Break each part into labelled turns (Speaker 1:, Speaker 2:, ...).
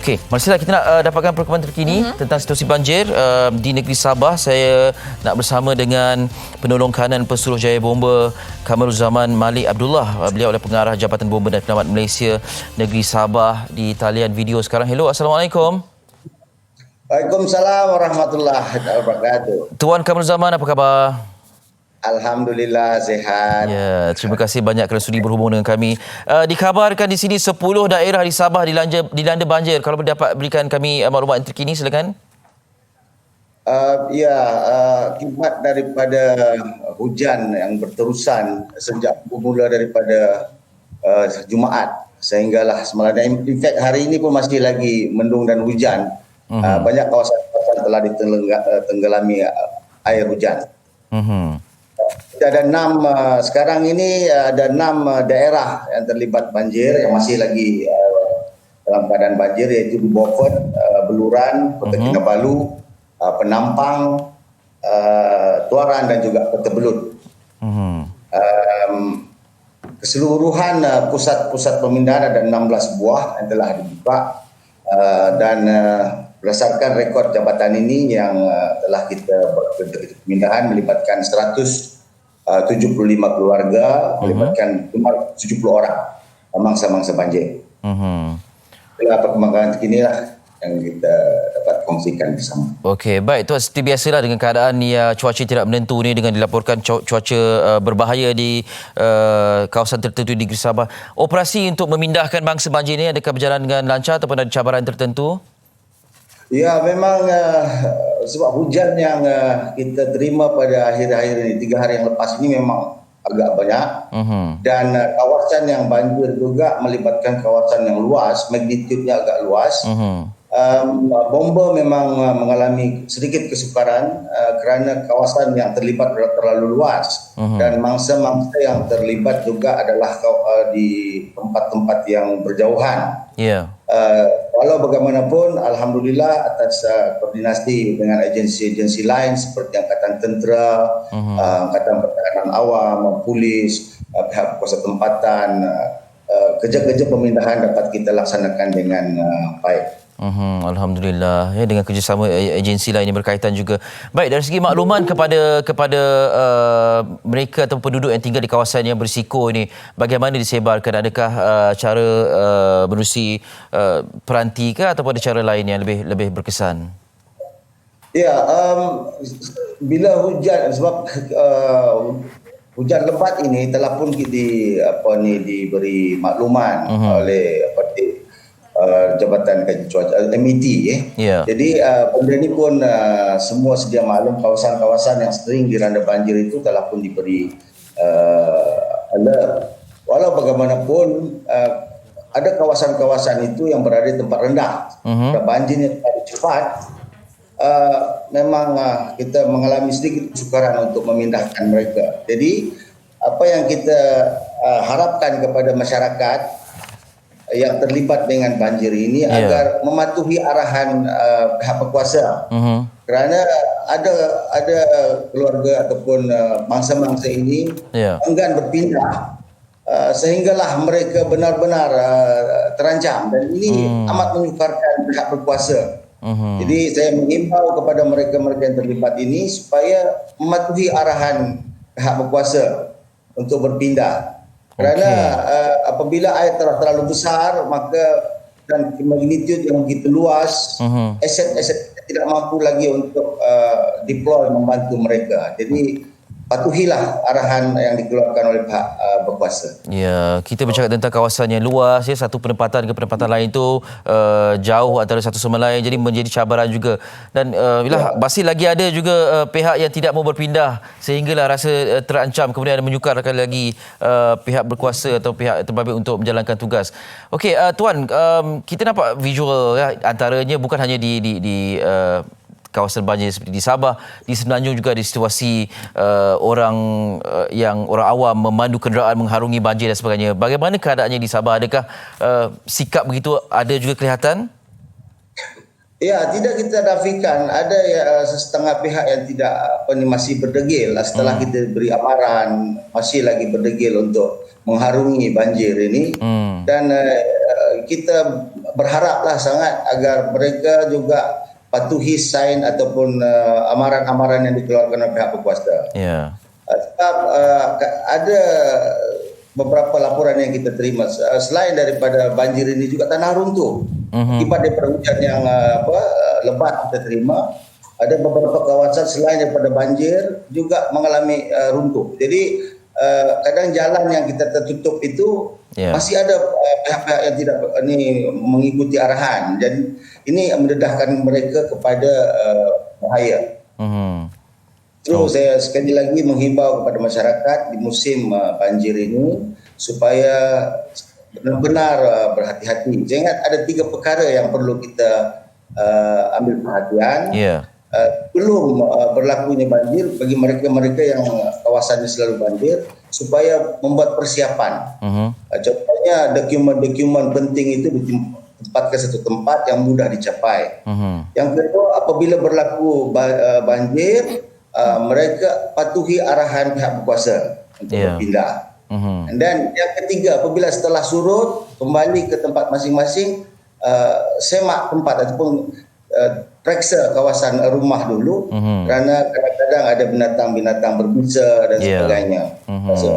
Speaker 1: Okey, Marcella, kita nak dapatkan perkembangan terkini tentang situasi banjir di negeri Sabah. Saya nak bersama dengan penolong kanan Pesuruhjaya Bomba Kamaruzaman Malik Abdullah. Beliau adalah pengarah Jabatan Bomba dan Penyelamat Malaysia negeri Sabah di talian video sekarang. Hello, Assalamualaikum.
Speaker 2: Waalaikumsalam warahmatullahi wabarakatuh.
Speaker 1: Tuan Kamaruzaman, apa khabar?
Speaker 2: Alhamdulillah sihat.
Speaker 1: Ya, terima kasih banyak kerana sudi berhubung dengan kami. Dikabarkan di sini 10 daerah di Sabah dilanda banjir. Kalau dapat berikan kami maklumat yang terkini, silakan.
Speaker 2: Akibat daripada hujan yang berterusan sejak bermula daripada Jumaat sehinggalah semalam. In fact, hari ini pun masih lagi mendung dan hujan. Banyak kawasan-kawasan telah ditenggelami air hujan. Ada 6 sekarang ini ada 6 daerah yang terlibat banjir yang masih lagi dalam keadaan banjir, iaitu di Beaufort, Beluran, Kota Kinabalu, Penampang, Tuaran dan juga Kota Belud. Keseluruhan pusat-pusat pemindahan ada 16 buah yang telah dibuka dan berdasarkan rekod jabatan ini yang telah kita pemindahan melibatkan 175 keluarga, melibatkan 70 orang mangsa-mangsa banjir. Itulah perkembangan terkinilah yang kita dapat kongsikan bersama.
Speaker 1: Okey, baik Tuan, seperti biasalah dengan keadaan cuaca tidak menentu ni, dengan dilaporkan cuaca berbahaya di kawasan tertentu di negeri Sabah. Operasi untuk memindahkan mangsa banjir ni adakah berjalan dengan lancar ataupun ada cabaran tertentu?
Speaker 2: Ya, memang sebab hujan yang kita terima pada akhir-akhir ini, 3 hari yang lepas ini memang agak banyak. Dan kawasan yang banjir juga melibatkan kawasan yang luas, magnitudenya agak luas. Bomba memang mengalami sedikit kesukaran kerana kawasan yang terlibat terlalu luas. Dan mangsa-mangsa yang terlibat juga adalah di tempat-tempat yang berjauhan. Walau bagaimanapun, Alhamdulillah atas koordinasi dengan agensi-agensi lain seperti Angkatan Tentera, Angkatan Pertahanan Awam, Polis, pihak kuasa tempatan, kerja-kerja pemindahan dapat kita laksanakan dengan baik.
Speaker 1: Alhamdulillah, ya, dengan kerjasama agensi lain yang berkaitan juga. Baik, dari segi makluman kepada mereka atau penduduk yang tinggal di kawasan yang berisiko ini, bagaimana disebarkan? Adakah cara menerusi peranti ke ataupun ada cara lain yang lebih berkesan?
Speaker 2: Ya, bila hujan, sebab hujan lebat ini telah pun diberi makluman oleh Jabatan Kaji Cuaca MET. Jadi benda ini pun semua sedia maklum, kawasan-kawasan yang sering dilanda banjir itu telah pun diberi alert. Walau bagaimanapun ada kawasan-kawasan itu yang berada di tempat rendah, banjirnya terlalu cepat. Memang kita mengalami sedikit kesukaran untuk memindahkan mereka. Jadi apa yang kita harapkan kepada masyarakat yang terlibat dengan banjir ini agar mematuhi arahan pihak berkuasa. Kerana ada keluarga ataupun mangsa-mangsa ini enggan berpindah sehinggalah mereka benar-benar terancam, dan ini amat menyukarkan pihak berkuasa. Jadi saya mengimbau kepada mereka-mereka yang terlibat ini supaya mematuhi arahan pihak berkuasa untuk berpindah. Kerana apabila air telah terlalu besar, maka dan magnitude yang begitu luas, aset-aset tidak mampu lagi untuk deploy membantu mereka. Jadi patuhilah arahan yang dikeluarkan oleh pihak berkuasa.
Speaker 1: Ya, kita bercakap tentang kawasan yang luas, ya, satu penempatan ke penempatan lain itu jauh antara satu sama lain, jadi menjadi cabaran juga. Dan masih lagi ada juga pihak yang tidak mau berpindah sehinggalah rasa terancam, kemudian menyukarkan lagi pihak berkuasa atau pihak terbabit untuk menjalankan tugas. Okey, Tuan, kita nampak visual, ya, antaranya bukan hanya di kawasan banjir seperti di Sabah, di Semenanjung juga ada situasi orang awam memandu kenderaan mengharungi banjir dan sebagainya. Bagaimana keadaannya di Sabah? Adakah sikap begitu ada juga kelihatan?
Speaker 2: Ya, tidak kita nafikan ada setengah pihak yang tidak masih berdegil setelah kita beri amaran, masih lagi berdegil untuk mengharungi banjir ini. Dan kita berharaplah sangat agar mereka juga patuhi sign ataupun amaran-amaran yang dikeluarkan oleh pihak berkuasa.
Speaker 1: Ya.
Speaker 2: Sebab ada beberapa laporan yang kita terima selain daripada banjir ini juga tanah runtuh. Akibat daripada hujan yang lebat kita terima, ada beberapa kawasan selain daripada banjir juga mengalami runtuh. Jadi kadang jalan yang kita tertutup itu masih ada pihak-pihak yang tidak mengikuti arahan, dan ini mendedahkan mereka kepada bahaya. So saya sekali lagi menghimbau kepada masyarakat di musim banjir ini supaya benar-benar berhati-hati. Saya ingat ada 3 perkara yang perlu kita ambil perhatian. Belum berlakunya banjir bagi mereka-mereka yang kawasannya selalu banjir, supaya membuat persiapan. Contohnya dokumen-dokumen penting itu ditempatkan satu tempat yang mudah dicapai. Yang kedua, apabila berlaku banjir, mereka patuhi arahan pihak berkuasa untuk berpindah. Dan yang ketiga, apabila setelah surut kembali ke tempat masing-masing, semak tempat ataupun periksa kawasan rumah dulu, kerana kadang-kadang ada binatang-binatang berbisa dan sebagainya. So,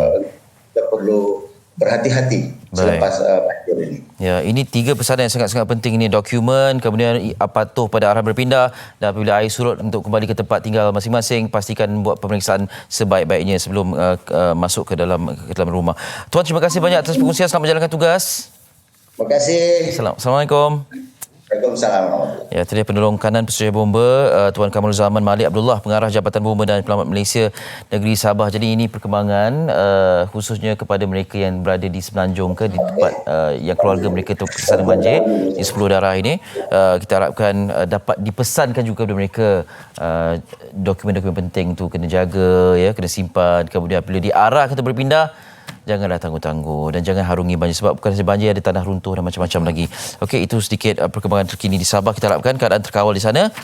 Speaker 2: kita perlu berhati-hati selepas banjir ini.
Speaker 1: Ya, ini 3 pesanan yang sangat-sangat penting ini: dokumen, kemudian patuh pada arahan berpindah, dan apabila air surut untuk kembali ke tempat tinggal masing-masing, pastikan buat pemeriksaan sebaik-baiknya sebelum masuk ke dalam rumah. Tuan, terima kasih banyak atas perkongsian. Selamat menjalankan tugas.
Speaker 2: Terima kasih.
Speaker 1: Assalamualaikum.
Speaker 2: Waalaikumsalam.
Speaker 1: Ya, tadi penolong kanan Pesuruh Bomba Tuan Kamarul Zaman Malik Abdullah, Pengarah Jabatan Bomba dan Penyelamat Malaysia Negeri Sabah. Jadi ini perkembangan khususnya kepada mereka yang berada di Semenanjung di tempat yang keluarga mereka tu kesana banjir di 10 darah ini. Kita harapkan dapat dipesankan juga kepada mereka dokumen-dokumen penting tu kena jaga, kena simpan. Kemudian bila diarahkan untuk berpindah, janganlah tangguh-tangguh dan jangan harungi banjir, sebab bukan sahaja banjir, ada tanah runtuh dan macam-macam lagi. Okey, itu sedikit perkembangan terkini di Sabah. Kita harapkan keadaan terkawal di sana.